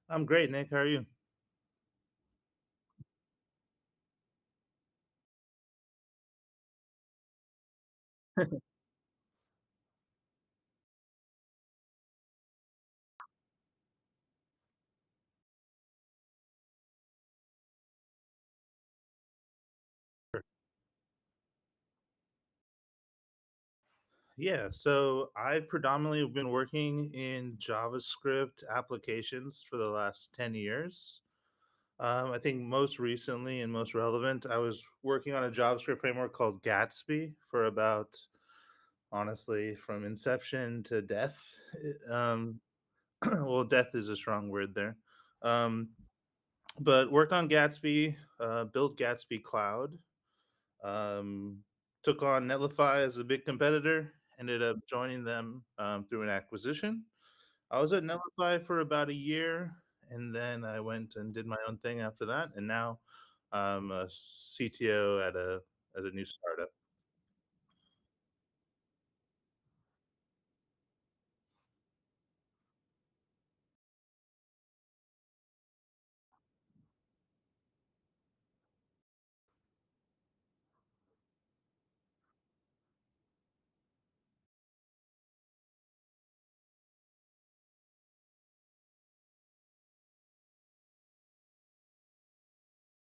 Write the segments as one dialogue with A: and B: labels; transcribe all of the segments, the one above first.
A: I'm great, Nick. How are you? Yeah, so I've predominantly been working in JavaScript applications for the last 10 years. I think most recently and most relevant, I was working on a JavaScript framework called Gatsby for about, honestly, from inception to death. Well, death is a strong word there. Um, but worked on Gatsby, built Gatsby Cloud, Um, took on Netlify as a big competitor, ended up joining them, through an acquisition. I was at Netlify for about a year, and then I went and did my own thing after that, and now I'm a CTO at a new startup.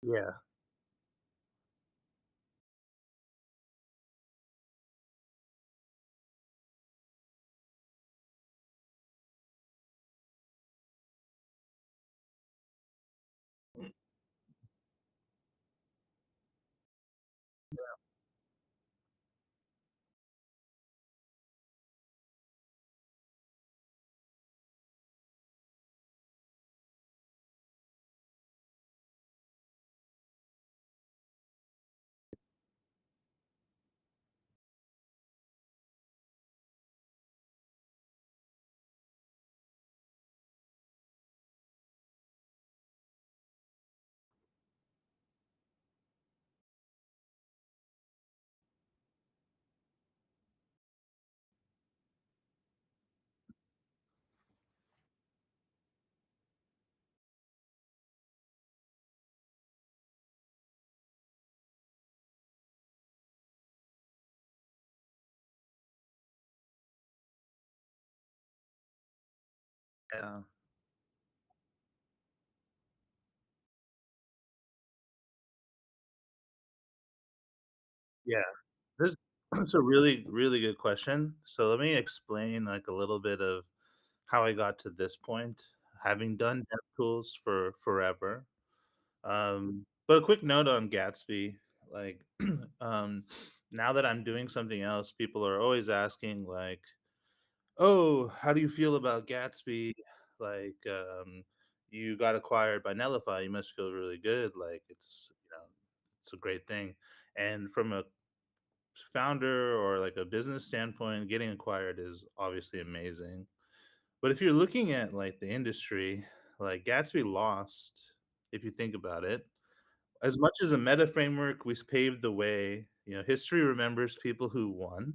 A: Yeah. Yeah. Yeah. That's a really, really good question. So let me explain, like, a little bit of how I got to this point, having done DevTools for forever. But a quick note on Gatsby, like, um, now that I'm doing something else, people are always asking, like, "Oh, how do you feel about Gatsby? Like, you got acquired by Netlify, you must feel really good, like, it's a great thing." And from a founder or, like, a business standpoint, getting acquired is obviously amazing. But if you're looking at, like, the industry, like, Gatsby lost, if you think about it, as much as a meta framework, we paved the way, history remembers people who won,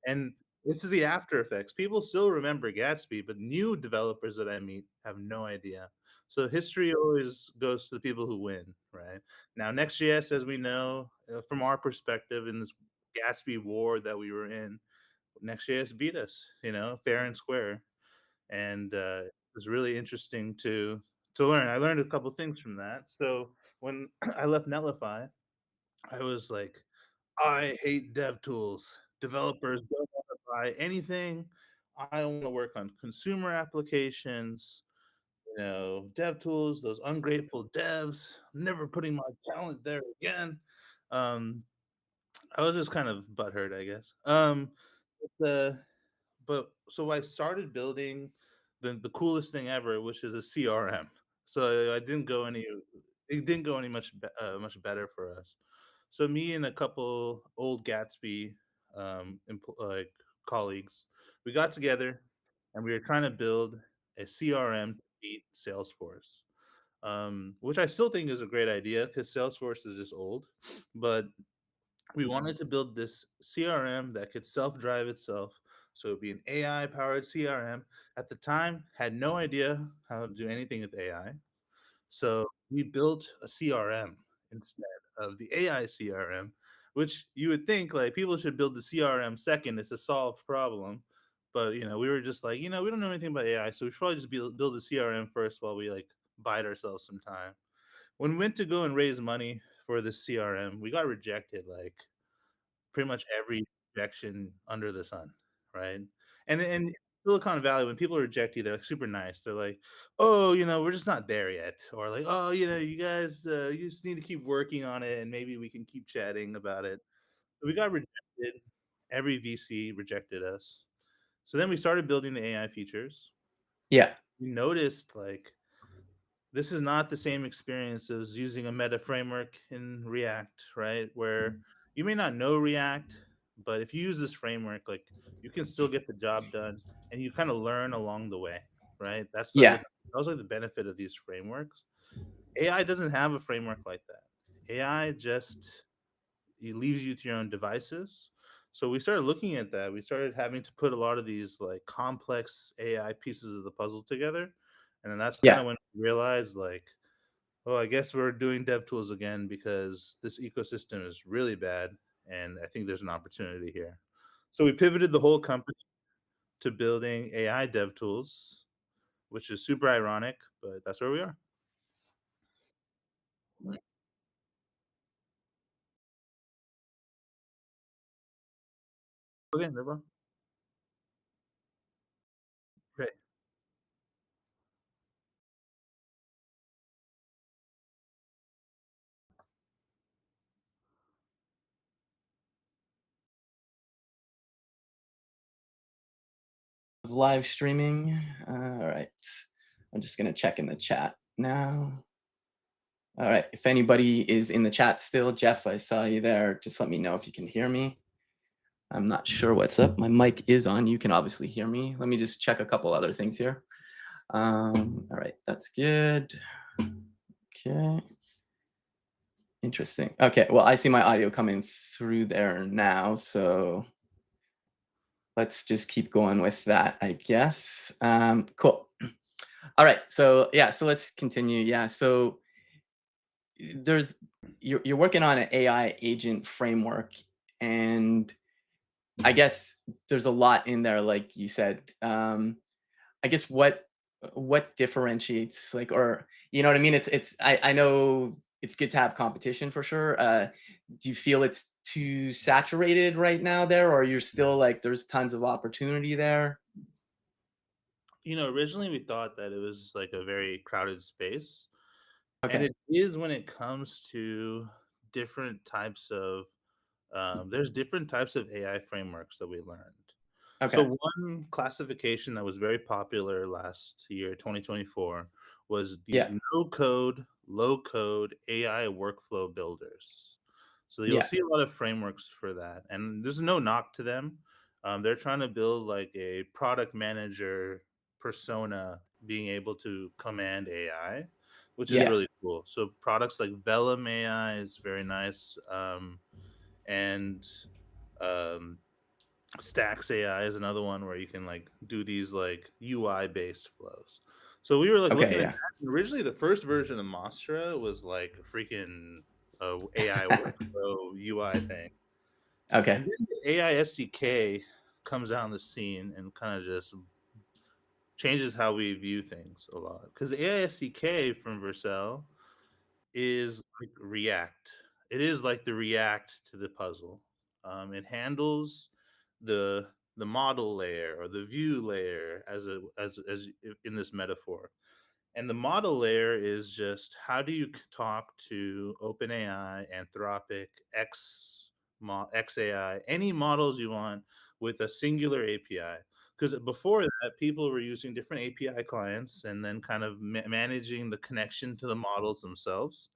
A: and this is the after effects. People still remember Gatsby, but new developers that I meet have no idea. So history always goes to the people who win, right? Now, Next.js, as we know, from our perspective in this Gatsby war that we were in, Next.js beat us, fair and square, and, it was really interesting to learn. I learned a couple things from that. So when I left Netlify, I was like, "I hate dev tools. Developers don't wanna buy anything. I wanna work on consumer applications, dev tools, those ungrateful devs. I'm never putting my talent there again." Um, I was just kind of butthurt, I guess. The but so I started building the coolest thing ever, which is a CRM. So I didn't go any it didn't go any much better for us. So me and a couple old Gatsby like colleagues, we got together and we were trying to build a CRM to beat Salesforce. Which I still think is a great idea because Salesforce is just old, but we wanted to build this CRM that could self-drive itself, So it'd be an AI powered CRM. At the time, had no idea how to do anything with AI. So we built a CRM instead of the AI CRM, which you would think like people should build the CRM second. It's a solved problem. But we were just like, we don't know anything about AI, so we should probably just build the CRM first while we like bide ourselves some time. When we went to go and raise money for the CRM, we got rejected like pretty much every rejection under the sun, right? And in Silicon Valley, when people reject you, they're like super nice. They're like, "Oh, we're just not there yet," or like, "Oh, you guys, you just need to keep working on it, and maybe we can keep chatting about it." So we got rejected. Every VC rejected us. So then we started building the AI features.
B: Yeah.
A: We noticed like this is not the same experience as using a meta framework in React, right? Where you may not know React, but if you use this framework, like you can still get the job done and you kind of learn along the way, right?
B: Yeah.
A: That was like the benefit of these frameworks. AI doesn't have a framework like that. AI just it leaves you to your own devices. So we started looking at that. We started having to put a lot of these like complex AI pieces of the puzzle together. And then that's kind
B: Yeah.
A: of when we realized like, oh, I guess we're doing dev tools again because this ecosystem is really bad, and I think there's an opportunity here. So we pivoted the whole company to building AI dev tools, which is super ironic, but that's where we are. Okay, no problem. Great.
B: Live streaming. All right. I'm just going to check in the chat now. All right. If anybody is in the chat still, Jeff, I saw you there. Just let me know if you can hear me. I'm not sure what's up. My mic is on. You can obviously hear me. Let me just check a couple other things here. All right. That's good. Okay. Interesting. Okay. Well, I see my audio coming through there now. So let's just keep going with that, I guess. Cool. All right. So yeah. So let's continue. Yeah. So there's you're working on an AI agent framework, and I guess there's a lot in there, like you said. I guess what differentiates, like, or you know what I mean? I know it's good to have competition for sure. Do you feel it's too saturated right now there, or you're still like there's tons of opportunity there?
A: Originally we thought that it was like a very crowded space, and
B: Okay.
A: it is when it comes to different types of there's different types of AI frameworks that we learned.
B: Okay.
A: So one classification that was very popular last year, 2024, was these
B: Yeah.
A: no code, low code AI workflow builders. So you'll
B: Yeah.
A: see a lot of frameworks for that, and there's no knock to them. They're trying to build like a product manager persona, being able to command AI, which is
B: Yeah.
A: really cool. So products like Vellum AI is very nice, and um, Stacks AI is another one where you can like do these like UI based flows. So we were like
B: Okay.
A: looking at
B: Yeah.
A: that. And originally, the first version of Mastra was like a freaking AI workflow UI thing, and
B: Okay.
A: then the AI SDK comes out on the scene and kind of just changes how we view things a lot. Because the AI SDK from Vercel is like React. It is like the React to the puzzle. It handles the model layer or the view layer as in this metaphor. And the model layer is just how do you talk to OpenAI, Anthropic, XAI, any models you want with a singular API. Because before that, people were using different API clients and then kind of managing the connection to the models themselves.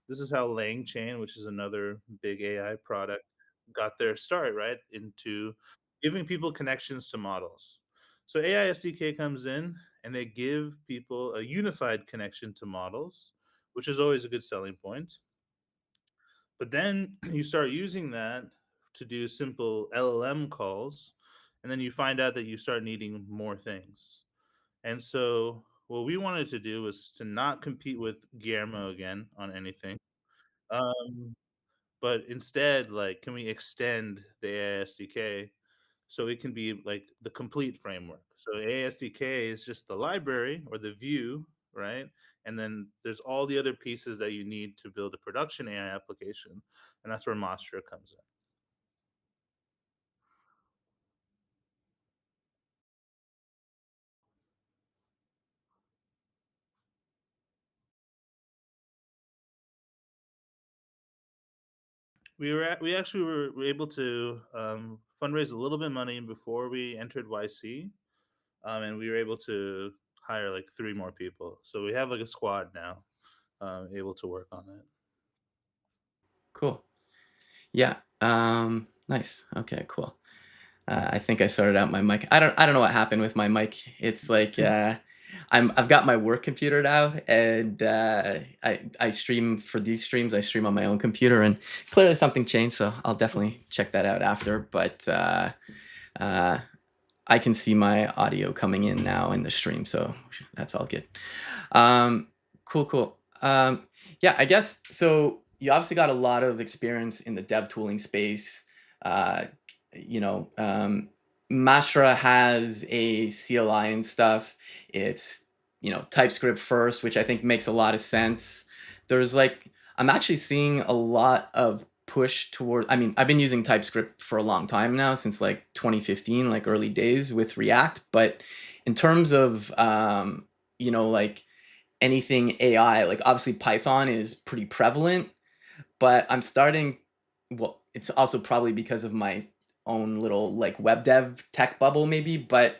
A: This is how LangChain, which is another big AI product, got their start, right? Into giving people connections to models. So AI SDK comes in and they give people a unified connection to models, which is always a good selling point. But then you start using that to do simple LLM calls, and then you find out that you start needing more things. And so what we wanted to do was to not compete with Guillermo again on anything. Um, but instead, like, can we extend the AI SDK so it can be like the complete framework? So AI SDK is just the library or the view, right? And then there's all the other pieces that you need to build a production AI application, and that's where Mastra comes in. We actually were able to fundraise a little bit of money before we entered YC, and we were able to hire like three more people. So we have like a squad now, able to work on it.
B: Cool. Yeah. Nice. Okay, cool. I think I sorted out my mic. I don't know what happened with my mic. It's like I've got my work computer now, and I stream for these streams. I stream on my own computer, and clearly something changed. So I'll definitely check that out after. But uh, I can see my audio coming in now in the stream, so that's all good. Um, cool, cool. Yeah, I guess so. You obviously got a lot of experience in the dev tooling space. Uh, you know, Mastra has a CLI and stuff. It's TypeScript first, which I think makes a lot of sense. There's like I'm actually seeing a lot of push toward. I mean, I've been using TypeScript for a long time now, since like 2015, like early days with React. But in terms of like anything AI, like obviously Python is pretty prevalent, but I'm starting. Well, it's also probably because of my own little like web dev tech bubble, maybe. But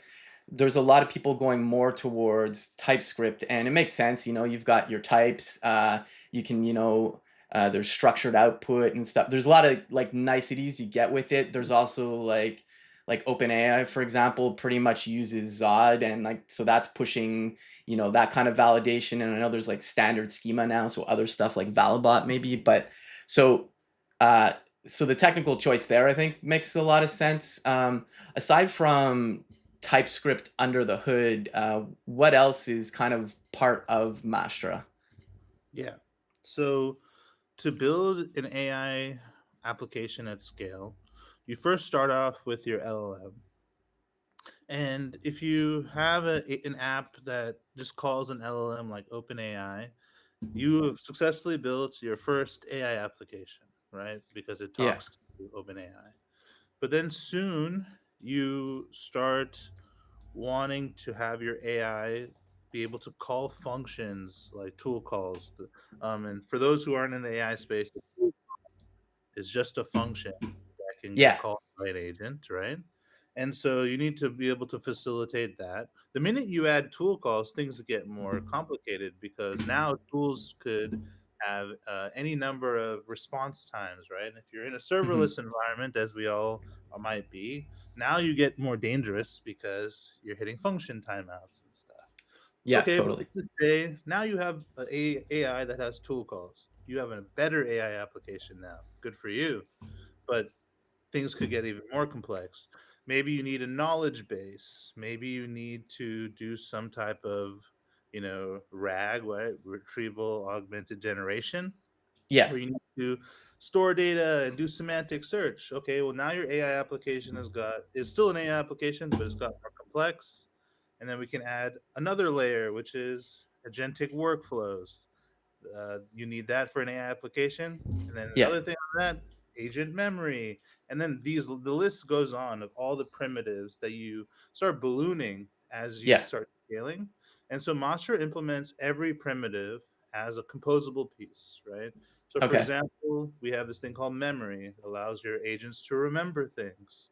B: there's a lot of people going more towards TypeScript, and it makes sense. You've got your types. You can, there's structured output and stuff. There's a lot of like niceties you get with it. There's also like OpenAI, for example, pretty much uses Zod, and like so that's pushing that kind of validation. And I know there's like standard schema now, so other stuff like Valibot maybe. But so uh, so the technical choice there, I think, makes a lot of sense. Aside from TypeScript under the hood, what else is kind of part of Mastra?
A: Yeah. So to build an AI application at scale, you first start off with your LLM. And if you have an app that just calls an LLM like OpenAI, you have successfully built your first AI application, right? Because it
B: Yeah,
A: talks to OpenAI. But then soon you start wanting to have your AI be able to call functions like tool calls. And for those who aren't in the AI space, is just a function that can get
B: yeah,
A: called by an agent, right? And so you need to be able to facilitate that. The minute you add tool calls, things get more complicated because now tools could have any number of response times, right? And if you're in a
B: hmm,
A: serverless environment, as we all might be, now you get more dangerous because you're hitting function timeouts and stuff.
B: yeah,
A: Okay, but
B: totally.
A: let's just say now you have a AI that has tool calls. You have a better AI application now. Good for you. But things could get even more complex. Maybe you need a knowledge base. Maybe you need to do some type of, RAG, right? Retrieval augmented generation,
B: Yeah,
A: where you need to store data and do semantic search. Okay, well now your AI application is still an AI application, but it's got more complex. And then we can add another layer, which is agentic workflows. You need that for an AI application, and then
B: yeah,
A: another thing on that, agent memory, and then the list goes on of all the primitives that you start ballooning as you
B: yeah.
A: start scaling. And so Mastra implements every primitive as a composable piece, right? So for
B: Okay,
A: example, we have this thing called memory. It allows your agents to remember things.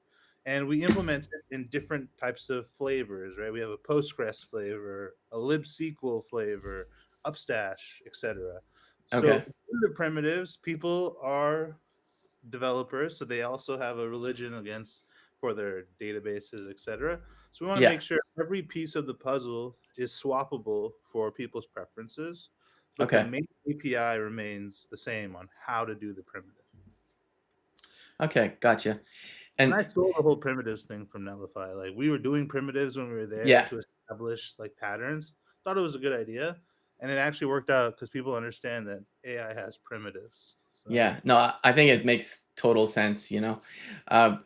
A: And we implement it in different types of flavors, right? We have a Postgres flavor, a libsql flavor, Upstash, etc.
B: okay,
A: So in the primitives, people are developers, so they also have a religion against for their databases, etc. So we want to
B: yeah,
A: make sure every piece of the puzzle is swappable for people's preferences, but the
B: okay,
A: main API remains the same on how to do the primitive.
B: okay. Gotcha.
A: And
B: And
A: I stole the whole primitives thing from Netlify. Like, we were doing primitives when we were there
B: yeah,
A: to establish, like, patterns. Thought it was a good idea, and it actually worked out because people understand that AI has primitives. So
B: yeah. No, I think it makes total sense, you know. Uh,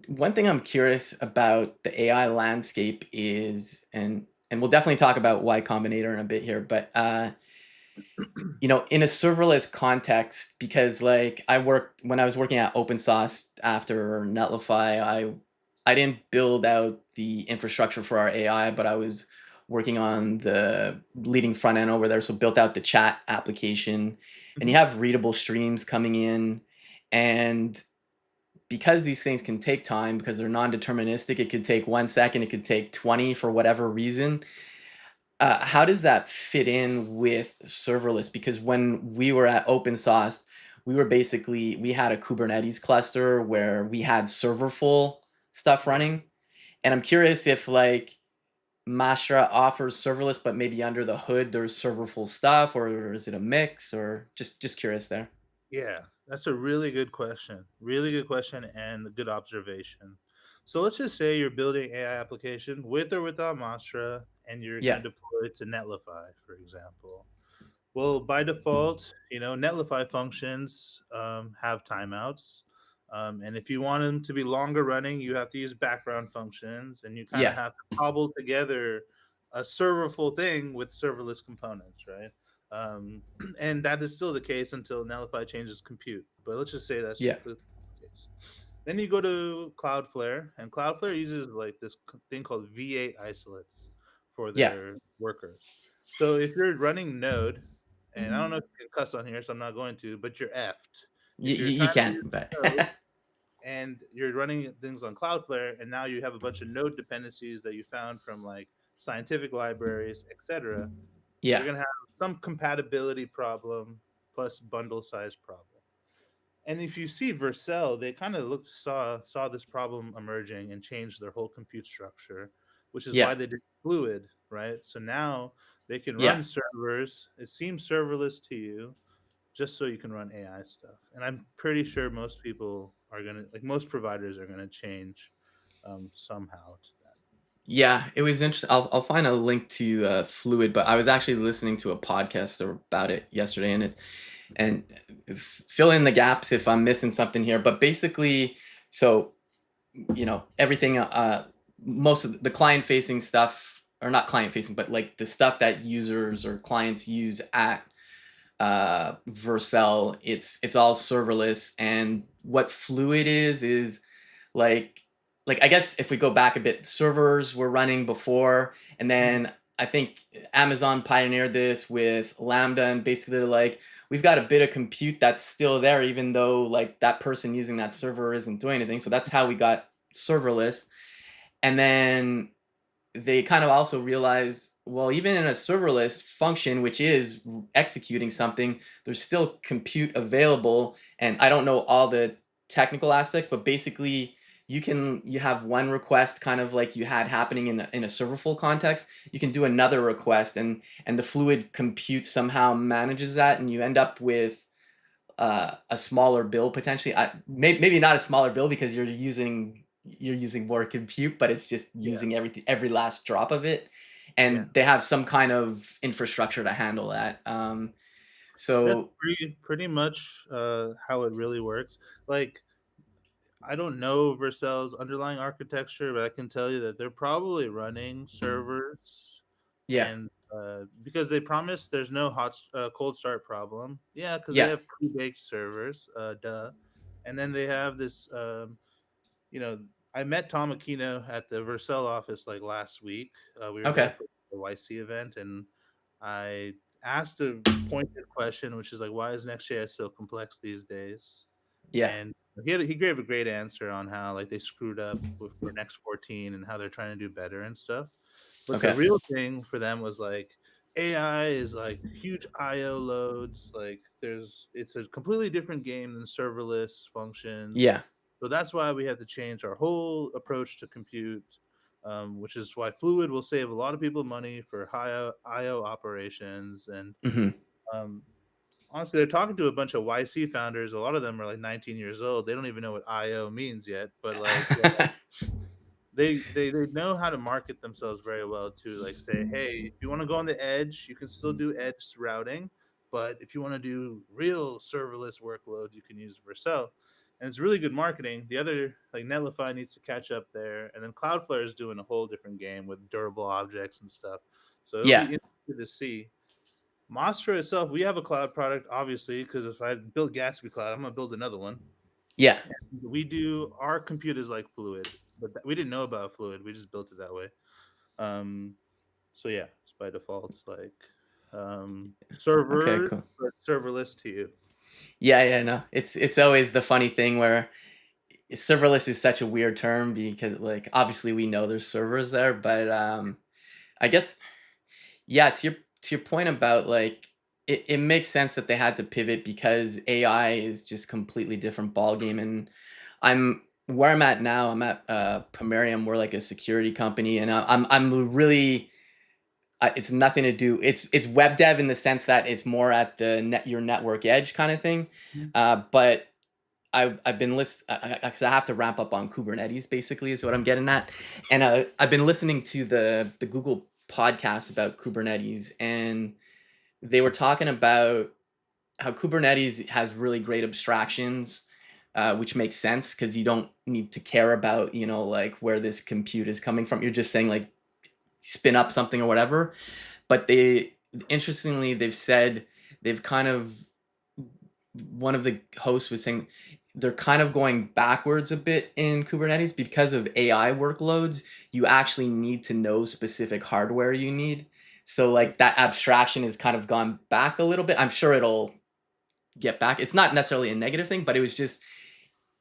B: One thing I'm curious about the AI landscape is, and we'll definitely talk about Y Combinator in a bit here, but you know, in a serverless context, because like I worked when I was working at open source after Netlify, I didn't build out the infrastructure for our AI, but I was working on the leading front end over there. So built out the chat application, and you
A: Mhm.
B: have readable streams coming in, and because these things can take time because they're non-deterministic, it could take 1 second, it could take 20 for whatever reason. How does that fit in with serverless? Because when we were at open source, we had a Kubernetes cluster where we had serverful stuff
A: Yeah.
B: running. And I'm curious if like Mastra offers serverless, but maybe under the hood there's serverful stuff, or is it a mix, or just curious there.
A: Yeah, that's a really good question. Really good question and a good observation. So let's just say you're building AI application with or without Mastra, and you're gonna
B: Yeah,
A: deploy it to Netlify, for example. Well, by default, Netlify functions have timeouts. And if you want them to be longer running, you have to use background functions, and you kind of
B: yeah,
A: have to cobble together a serverful thing with serverless components, right? And that is still the case until Netlify changes compute. But let's just say that's
B: yeah,
A: the case. Then you go to Cloudflare, and Cloudflare uses like this thing called V8 isolates for
B: yeah.
A: their workers. So if you're running Node, and I don't know if you can cuss on here, so I'm not going to, but you're effed. If you're
B: You
A: trying to
B: can,
A: use
B: but
A: Node and you're running things on Cloudflare, and now you have a bunch of Node dependencies that you found from like scientific libraries, etc., you're
B: yeah,
A: gonna have some compatibility problem plus bundle size problem. And if you see Vercel, they kind of looked saw this problem emerging and changed their whole compute structure, which is why
B: yeah,
A: they did Fluid, right? So now they can
B: yeah.
A: run servers. It seems serverless to you, just so you can run AI stuff. And I'm pretty sure most people are gonna like most providers are gonna change somehow to that.
B: Yeah, it was interesting. I'll find a link to Fluid, but I was actually listening to a podcast about it yesterday, and fill in the gaps if I'm missing something here. But basically, so you know everything, most of the client facing stuff, or not client facing, but like the stuff that users or clients use at Vercel, it's all serverless. And what Fluid is like I guess if we go back a bit, servers were running before, and
A: Mhm.
B: then I think Amazon pioneered this with Lambda, and basically they're like, we've got a bit of compute that's still there, even though like that person using that server isn't doing anything. So that's how we got serverless. And then they kind of also realized, well, even in a serverless function, which is executing something, there's still compute available. And I don't know all the technical aspects, but basically, you have one request, kind of like you had happening in a serverful context. You can do another request, and the fluid compute somehow manages that, and you end up with a smaller bill potentially. Maybe not a smaller bill because you're using more compute, but it's just
A: Yeah,
B: using every last drop of it,
A: yeah.
B: and they have some kind of infrastructure to handle that.
A: That's
B: So
A: pretty much how it really works. Like I don't know Vercel's underlying architecture, but I can tell you that they're probably running servers
B: yeah,
A: and because they promise there's no cold start problem. Yeah, because they
B: yeah,
A: have pre-baked servers, duh. And then they have this, you know, I met Tom Aquino at the Vercel office like last week. We were there
B: okay,
A: for the YC event, and I asked a pointed question, which is like, why is Next.js so complex these days?
B: yeah,
A: And he gave a great answer on how like they screwed up with for next 14 and how they're trying to do better and stuff. But the
B: okay,
A: real thing for them was like AI is like huge IO loads. Like it's a completely different game than serverless functions.
B: yeah,
A: So that's why we have to change our whole approach to compute, which is why Fluid will save a lot of people money for high IO operations and
B: hmm
A: um, honestly, they're talking to a bunch of YC founders. A lot of them are like 19 years old. They don't even know what IO means yet, but like, yeah, they know how to market themselves very well to like say, hey, if you want to go on the edge, you can still do edge routing, but if you want to do real serverless workload, you can use Vercel. And it's really good marketing. The other like Netlify needs to catch up there, and then Cloudflare is doing a whole different game with durable objects and stuff. So it'll
B: Yeah,
A: be interesting to see. Mastra itself, we have a cloud product, obviously, because if I build Gatsby Cloud, I'm gonna build another one.
B: yeah.
A: We do our compute is like Fluid, but we didn't know about Fluid. We just built it that way. Um, so yeah, it's by default like
B: Okay,
A: server,
B: cool.
A: but serverless to you.
B: Yeah, yeah, no. It's always the funny thing where serverless is such a weird term because like obviously we know there's servers there, but I guess yeah, to your point about like it makes sense that they had to pivot because AI is just completely different ball game. And I'm where I'm at now, I'm at Pomerium, we're like a security company, and I'm really it's nothing to do. It's web dev in the sense that it's more at the your network edge kind of thing.
A: Mhm.
B: But I've been listening because I have to ramp up on Kubernetes. Basically, is what I'm getting at, and I've been listening to the Google podcast about Kubernetes, and they were talking about how Kubernetes has really great abstractions, which makes sense because you don't need to care about like where this compute is coming from. You're just saying like spin up something or whatever. But they interestingly they've said they've kind of one of the hosts was saying they're kind of going backwards a bit in Kubernetes because of AI workloads. You actually need to know specific hardware you need. So like that abstraction has kind of gone back a little bit. I'm sure it'll get back. It's not necessarily a negative thing, but it was just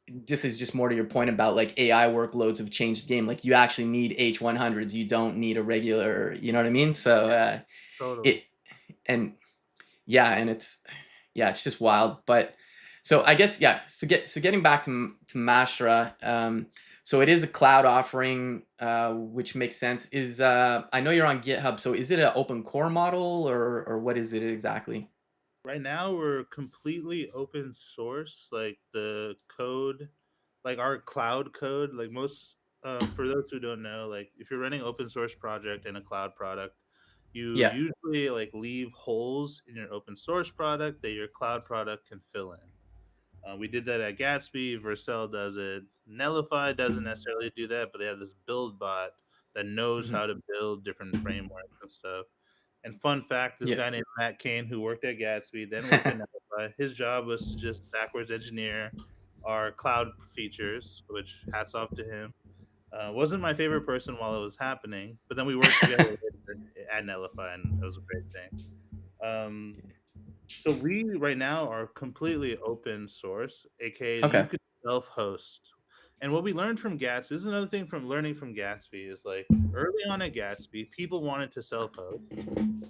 B: this is just more to your point about like AI workloads have changed the game. Like you actually need H100s. You don't need a regular, you know what I mean? So
A: Totally.
B: it and yeah, and yeah, it's just wild. But so I guess yeah. So getting back to to Mastra, so it is a cloud offering, which makes sense. Is I know you're on GitHub, so is it an open core model or what is it exactly?
A: Right now, we're completely open source. Like the code, like our cloud code, like most. For those who don't know, like if you're running open source project and a cloud product, you
B: Yeah.
A: usually like leave holes in your open source product that your cloud product can fill in. We did that at Gatsby. Vercel does it. Netlify doesn't necessarily do that, but they have this build bot that knows
B: Hmm.
A: how to build different frameworks and stuff. And fun fact, this
B: Yeah.
A: guy named Matt Kane, who worked at Gatsby, then worked at Netlify, his job was to just backwards engineer our cloud features, which hats off to him. Wasn't my favorite person while it was happening, but then we worked together later at Netlify, and it was a great thing. Um, so we right now are completely open source, aka you
B: Okay.
A: could self-host. And what we learned from Gatsby, this is another thing from learning from Gatsby, is like early on at Gatsby, people wanted to self-host.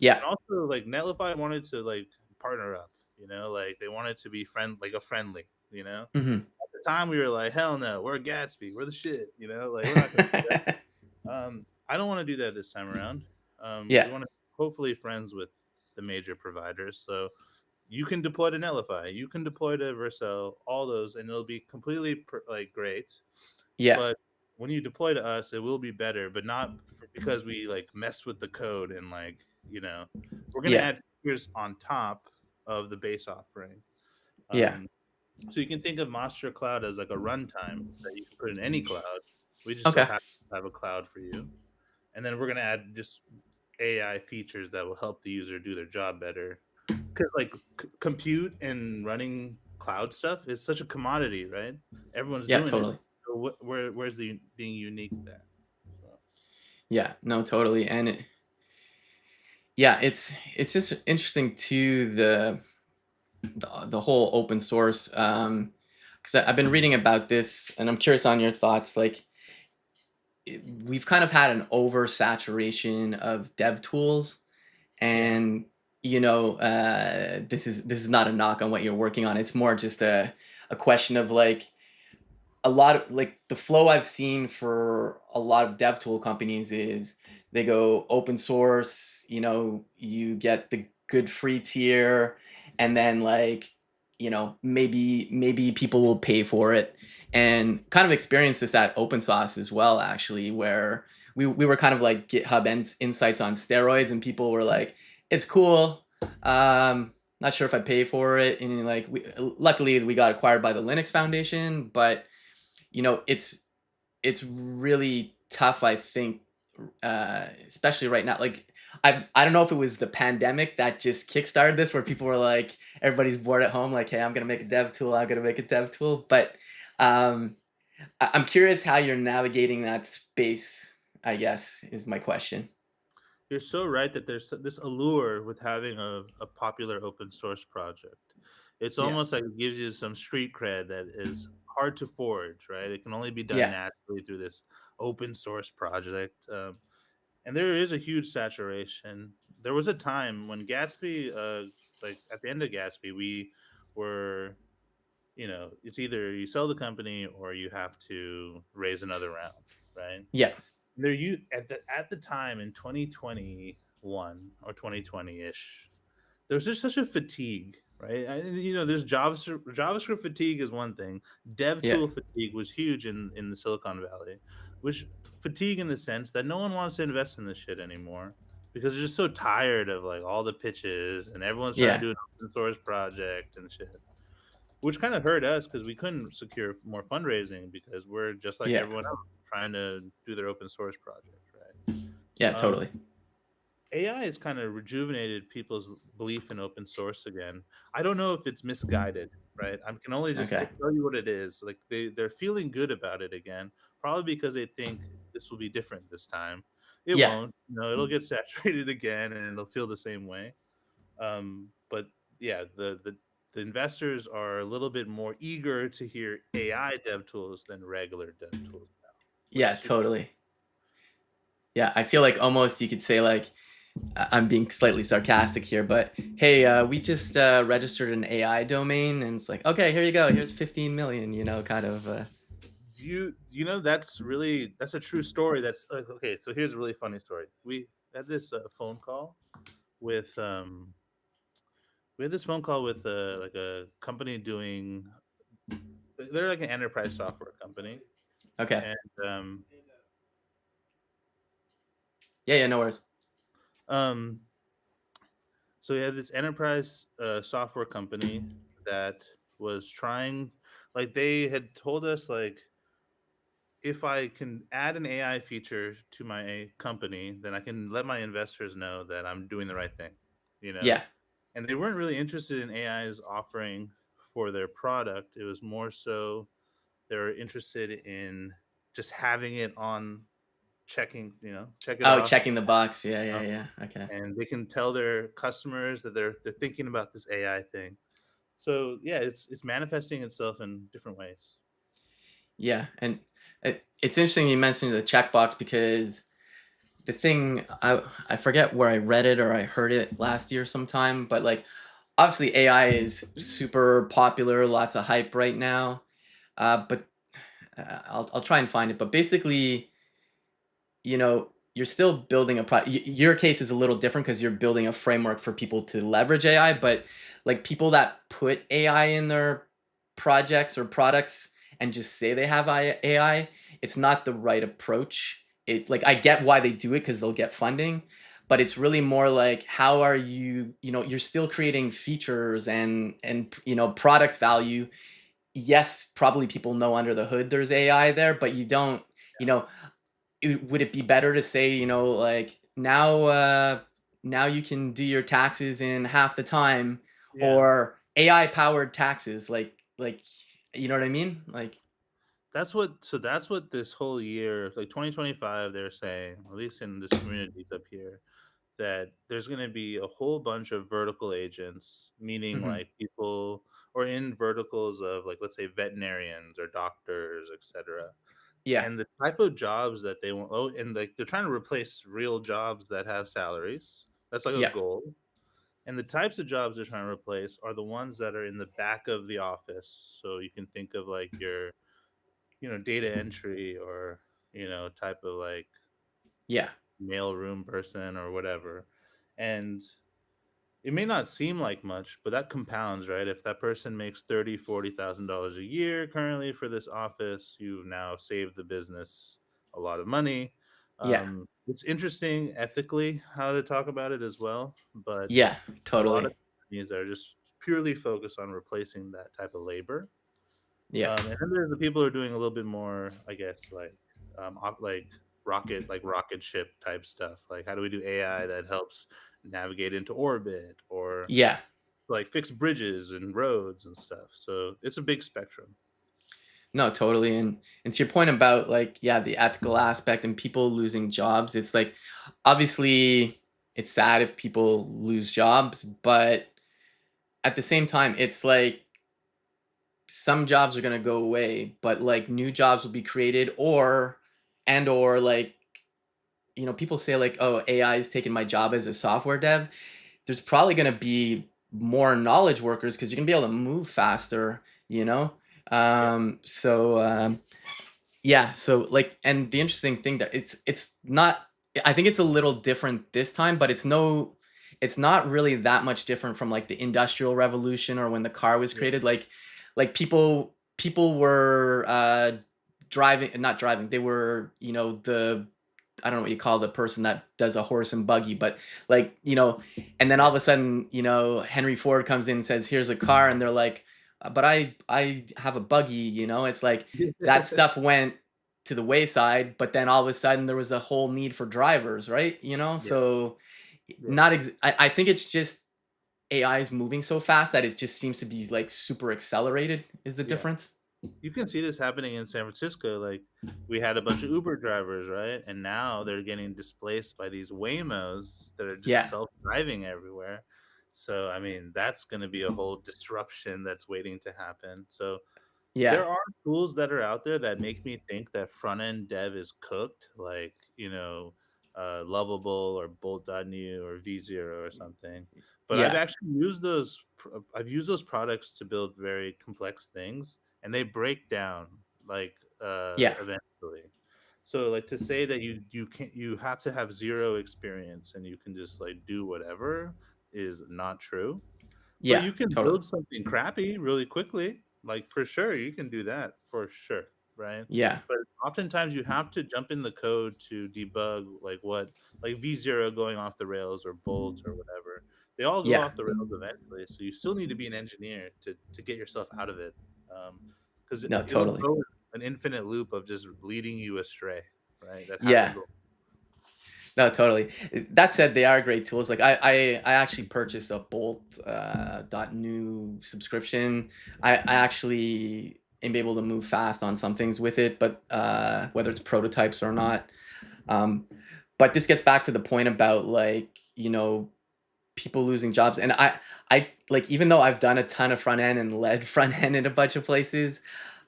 B: Yeah.
A: And also like Netlify wanted to like partner up, like they wanted to be like a friendly.
B: Hmm.
A: At the time we were like, hell no, we're Gatsby, we're the shit, like we're not gonna do that. I don't want to do that this time around.
B: Yeah.
A: We want to hopefully friends with the major providers. So you can deploy to Netlify, you can deploy to Vercel, all those, and it'll be completely like great.
B: Yeah.
A: But when you deploy to us, it will be better, but not because we like mess with the code and like we're gonna
B: Yeah.
A: add features on top of the base offering.
B: Yeah.
A: So you can think of Master Cloud as like a runtime that you can put in any cloud. We just so
B: Okay.
A: happen to have a cloud for you, and then we're gonna add just AI features that will help the user do their job better. Because like compute and running cloud stuff is such a commodity, right? Everyone's
B: Yeah.
A: doing it.
B: Totally.
A: So where's the being unique there? So,
B: Yeah. No. Totally. And yeah, it's just interesting to the whole open source. Because I've been reading about this, and I'm curious on your thoughts. Like we've kind of had an oversaturation of dev tools,
A: yeah,
B: and this is not a knock on what you're working on. It's more just a question of like a lot of like the flow I've seen for a lot of dev tool companies is they go open source, you get the good free tier, and then like, maybe people will pay for it, and kind of experience this at open source as well, actually, where we were kind of like GitHub insights on steroids, and people were like, it's cool, not sure if I pay for it, and like we luckily we got acquired by the Linux Foundation, but it's really tough, I think, especially right now. Like, I don't know if it was the pandemic that just kickstarted this, where people were like, everybody's bored at home, like, hey, I'm gonna make a dev tool, I'm gonna make a dev tool. But um, I'm curious how you're navigating that space. I guess is my question.
A: You're so right that there's this allure with having a popular open source project. It's
B: Yeah,
A: almost like it gives you some street cred that is hard to forge, right? It can only be done
B: yeah,
A: naturally through this open source project. And there is a huge saturation. There was a time when Gatsby, like at the end of Gatsby, we were, it's either you sell the company or you have to raise another round, right?
B: yeah,
A: There you at the time in 2021 or 2020-ish, there's just such a fatigue, right? There's JavaScript fatigue is one thing. Dev
B: yeah,
A: tool fatigue was huge in the Silicon Valley, which fatigue in the sense that no one wants to invest in this shit anymore because they're just so tired of like all the pitches and everyone's trying
B: yeah,
A: to do an open source project and shit. Which kind of hurt us because we couldn't secure more fundraising because we're just like
B: yeah,
A: everyone else trying to do their open source project, right?
B: yeah,
A: Um,
B: totally.
A: AI has kind of rejuvenated people's belief in open source again. I don't know if it's misguided, right? I can only just
B: Okay.
A: tell you what it is. Like they're feeling good about it again, probably because they think this will be different this time. It
B: Yeah,
A: won't. It'll get saturated again, and it'll feel the same way. But yeah, the investors are a little bit more eager to hear AI dev tools than regular dev tools now, which
B: yeah,
A: is super.
B: totally. Yeah, I feel like almost you could say like, I'm being slightly sarcastic here, but hey, we just registered an AI domain, and it's like, okay, here you go. Here's 15 million. Kind of.
A: That's a true story. That's okay. So here's a really funny story. We had this phone call with like a company doing. They're like an enterprise software company,
B: Okay.
A: and
B: Yeah, yeah, no worries.
A: um, so we had this enterprise software company that was trying, like they had told us like if I can add an AI feature to my company, then I can let my investors know that I'm doing the right thing, you know?
B: Yeah,
A: And they weren't really interested in AI's offering for their product. It was more so they were interested in just having it on checking, check it
B: oh,
A: off.
B: checking the box. Yeah,
A: uh,
B: yeah, yeah. Okay.
A: And they can tell their customers that they're thinking about this AI thing. So yeah, it's manifesting itself in different ways.
B: Yeah, and it's interesting you mentioned the checkbox, because the thing I forget where I read it or I heard it last year sometime, but like, obviously AI is super popular, lots of hype right now. But I'll try and find it. But basically, you're still building a your case is a little different because you're building a framework for people to leverage AI, but like people that put AI in their projects or products and just say they have AI, it's not the right approach. It like, I get why they do it because they'll get funding, but it's really more like, how are you, you're still creating features and product value. Yes, probably people know under the hood there's AI there, but you don't, you know, would it be better to say, like, now you can do your taxes in half the time,
A: Yeah.
B: or AI powered taxes, like, you know what I mean? Like,
A: That's what this whole year, like 2025, they're saying, at least in this communities up here, that there's going to be a whole bunch of vertical agents, meaning
B: mhm,
A: like people or in verticals of like let's say veterinarians or doctors, etc.
B: yeah,
A: And the type of jobs that they want, and like they're trying to replace real jobs that have salaries. That's like a
B: yeah,
A: goal. And the types of jobs they're trying to replace are the ones that are in the back of the office. So you can think of like your data entry or, type of like
B: yeah,
A: mail room person or whatever. And it may not seem like much, but that compounds, right? If that person makes 30, $40,000 a year currently for this office, you now save the business a lot of money.
B: Yeah.
A: It's interesting ethically how to talk about it as well, but
B: Yeah,
A: a lot of
B: totally.
A: companies are just purely focused on replacing that type of labor.
B: Yeah.
A: And then there's the people who are doing a little bit more, I guess, like rocket ship type stuff. Like, how do we do AI that helps navigate into orbit or
B: Yeah.
A: like fix bridges and roads and stuff? So it's a big spectrum.
B: No, totally. And to your point about like, yeah, the ethical aspect and people losing jobs, it's like obviously it's sad if people lose jobs, but at the same time, it's like some jobs are gonna go away, but like new jobs will be created or like, people say like, oh, AI is taking my job as a software dev. There's probably gonna be more knowledge workers because you're gonna be able to move faster, you know?
A: Yeah,
B: Yeah, so, like and the interesting thing that it's not I think it's a little different this time, but it's not really that much different from, like, the Industrial Revolution or when the car was
A: yeah,
B: created, like, people were, driving not driving, they were, I don't know what you call the person that does a horse and buggy, but, like, and then all
A: yeah,
B: of a sudden, Henry Ford comes in and says, "Here's a car," and they're like, but I have a buggy," It's like that stuff went to the wayside, but then all of a sudden there was a whole need for drivers, right?
A: yeah,
B: So
A: yeah,
B: I think it's just AI is moving so fast that it just seems to be like super accelerated is the
A: yeah.
B: difference.
A: You can see this happening in San Francisco. Like, we had a bunch of Uber drivers, right? And now they're getting displaced by these Waymos that are just
B: Yeah.
A: self-driving everywhere. So, I mean, that's going to be a whole disruption that's waiting to happen. So,
B: Yeah.
A: there are tools that are out there that make me think that front end dev is cooked, like, Lovable or Bolt.new or V0 or something. But
B: Yeah.
A: I've used those products to build very complex things, and they break down like
B: Yeah.
A: eventually. So like to say that you have to have zero experience and you can just like do whatever is not true. But
B: Yeah.
A: you can
B: Totally.
A: build something crappy really quickly, like, for sure, you can do that, for sure, right?
B: Yeah.
A: But oftentimes, you have to jump in the code to debug, like V0 going off the rails or Bolt or whatever. They all go
B: Yeah.
A: off the rails eventually, so you still need to be an engineer to get yourself out of it, because
B: No,
A: it'll
B: totally.
A: go in an infinite loop of just leading you astray, right? That
B: Yeah.
A: happens a
B: No, totally. That said, they are great tools. Like I actually purchased a Bolt dot new subscription. I actually am able to move fast on some things with it, but whether it's prototypes or not. Um, but this gets back to the point about like people losing jobs, and I like even though I've done a ton of front end and led front end in a bunch of places,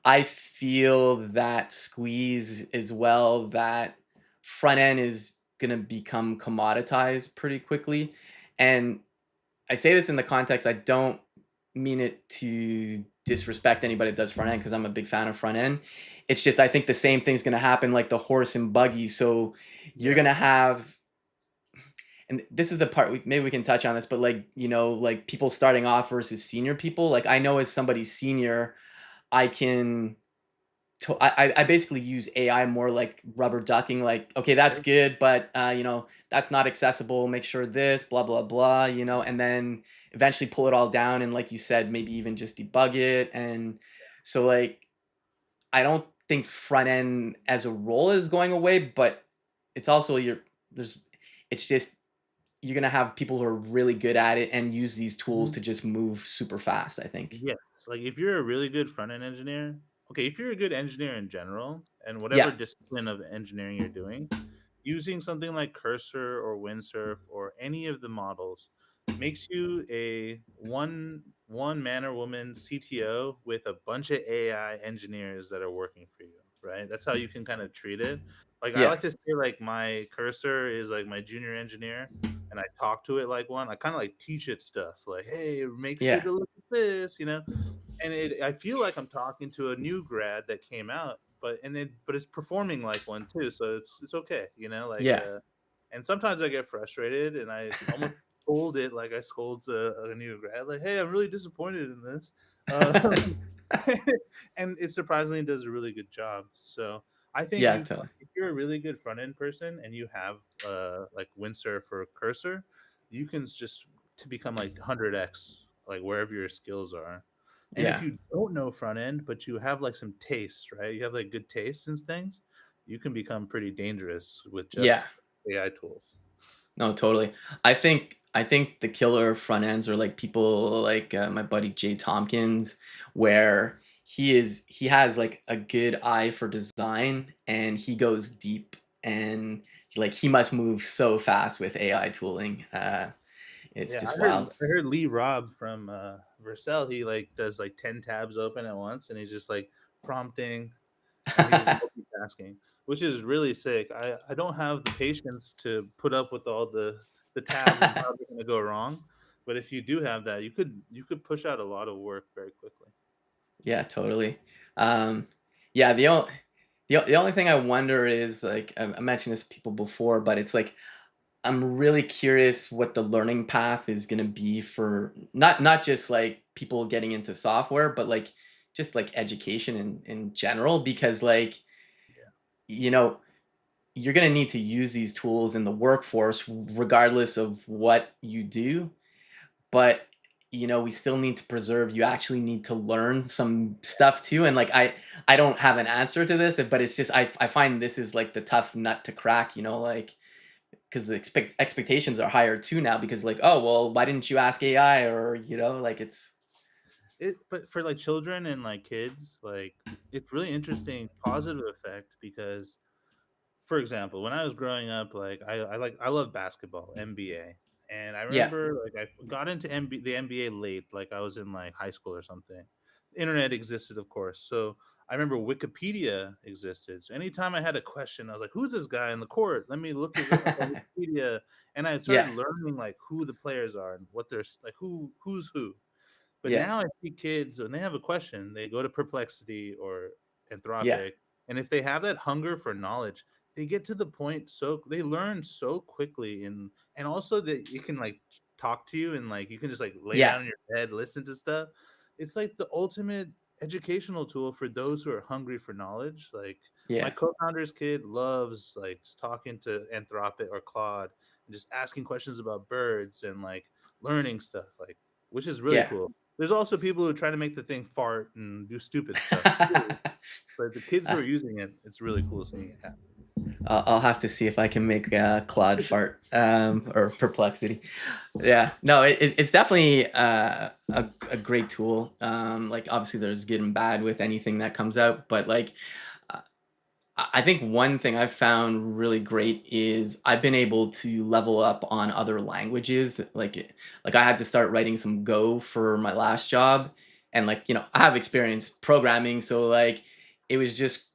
B: I feel that squeeze as well. That front end is gonna become commoditized pretty quickly, and I say this in the context. I don't mean it to disrespect anybody that does front end because I'm a big fan of front end. It's just I think the same thing's gonna happen like the horse and buggy. So you're
A: Yeah,
B: gonna have and this is the part maybe we can touch on this, but like like people starting off versus senior people. Like I know as somebody senior, I can I basically use AI more like rubber ducking. Like okay, that's
A: sure,
B: good, but that's not accessible. Make sure this blah blah blah. And then eventually pull it all down and like you said, maybe even just debug it. And so like I don't think front end as a role is going away, but it's also there's it's just you're gonna have people who are really good at it and use these tools
A: mhm.
B: to just move super fast, I think.
A: Yes, like, if you're a really good front-end engineer, okay, if you're a good engineer in general, and whatever
B: Yeah,
A: discipline of engineering you're doing, using something like Cursor or Windsurf or any of the models makes you a one man or woman CTO with a bunch of AI engineers that are working for you, right? That's how you can kind of treat it. Like, I
B: yeah,
A: like to say, like, my Cursor is like my junior engineer, and I talk to it like one. I kinda, like, teach it stuff, like, "Hey, make sure
B: yeah,
A: to look at this," you know? And I feel like I'm talking to a new grad that came out, but it's performing like one too, so it's okay,
B: yeah,
A: and sometimes I get frustrated and I almost scold it like I scold a new grad, like, "Hey, I'm really disappointed in this." Um, and it surprisingly does a really good job. So I think
B: Yeah,
A: you
B: totally.
A: if you're a really good front end person and you have like Windsurf or Cursor, you can just to become like 100x like wherever your skills are. And if
B: Yeah.
A: you don't know front end, but you have like some taste, right? You have like good taste in things, you can become pretty dangerous with
B: Yeah.
A: just AI tools.
B: No, totally. I think the killer front ends are like people like my buddy Jay Tompkins, where he has like a good eye for design and he goes deep and like he must move so fast with AI tooling. It's
A: Yeah,
B: just wild.
A: I heard Lee Robb from Vercel, he like does like 10 tabs open at once and he's just like prompting and he's multitasking, which is really sick. I don't have the patience to put up with all the tabs and how they're gonna go wrong, but if you do have that, you could push out a lot of work very quickly.
B: Yeah, totally. Um, yeah, the only thing I wonder is like I mentioned this to people before, but it's like I'm really curious what the learning path is going to be for not just like people getting into software, but like just like education in general, because like
A: Yeah.
B: you know you're going to need to use these tools in the workforce regardless of what you do, but we still need to preserve, you actually need to learn some stuff too, and like I don't have an answer to this, but it's just I find this is like the tough nut to crack, like because the expectations are higher too now, because like, oh well, why didn't you ask AI, or like it's
A: But for like children and like kids, like it's really interesting positive effect because for example, when I was growing up, like I love basketball, NBA, and I
B: yeah,
A: remember like I got into the NBA late, like I was in like high school or something. The internet existed, of course, so I remember Wikipedia existed. So anytime I had a question, I was like, "Who's this guy in the court? Let me look his up on Wikipedia." And I started
B: yeah,
A: learning like who the players are and what they're like, who's who. But
B: yeah,
A: now I see kids when they have a question, they go to Perplexity or
B: yeah,
A: Anthropic, and if they have that hunger for knowledge, they get to the point so they learn so quickly and also that you can like talk to you and like you can just like lay
B: yeah,
A: down in your bed, listen to stuff. It's like the ultimate educational tool for those who are hungry for knowledge. Like my
B: yeah,
A: co-founder's kid loves like just talking to Anthropic or Claude and just asking questions about birds and like learning stuff like which is really
B: yeah.
A: cool. There's also people who try to make the thing fart and do stupid stuff too, but the kids who
B: Uh,
A: are using it, it's really cool seeing it happen.
B: I'll have to see if I can make Claude fart, or Perplexity. Yeah, no, it's definitely a great tool. Like obviously there's good and bad with anything that comes out, but like uh, I think one thing I've found really great is I've been able to level up on other languages. Like I had to start writing some Go for my last job, and like I have experience programming, so like it was just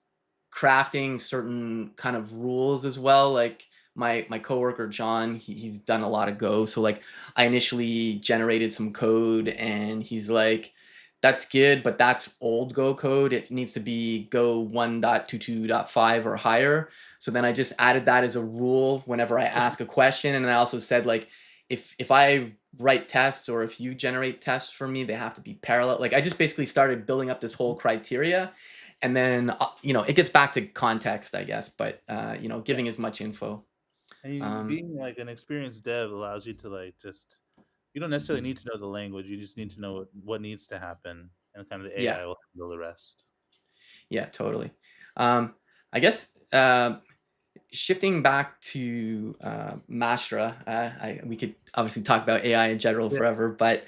B: crafting certain kind of rules as well. Like my coworker John, he's done a lot of Go, so like I initially generated some code, and he's like, "That's good, but that's old Go code. It needs to be Go 1.22.5 or higher." So then I just added that as a rule whenever I ask a question, and I also said like, if I write tests or if you generate tests for me, they have to be parallel. Like I just basically started building up this whole criteria, and then it gets back to context, I guess, but
A: Yeah,
B: giving as much info.
A: and you
B: um
A: being, like, an experienced dev allows you to, like, just you don't necessarily need to know the language, you just need to know what needs to happen, and kind of the
B: yeah,
A: AI will handle the rest.
B: yeah, totally. I guess shifting back to Mastra, we could obviously talk about AI in general
A: Yeah.
B: forever, but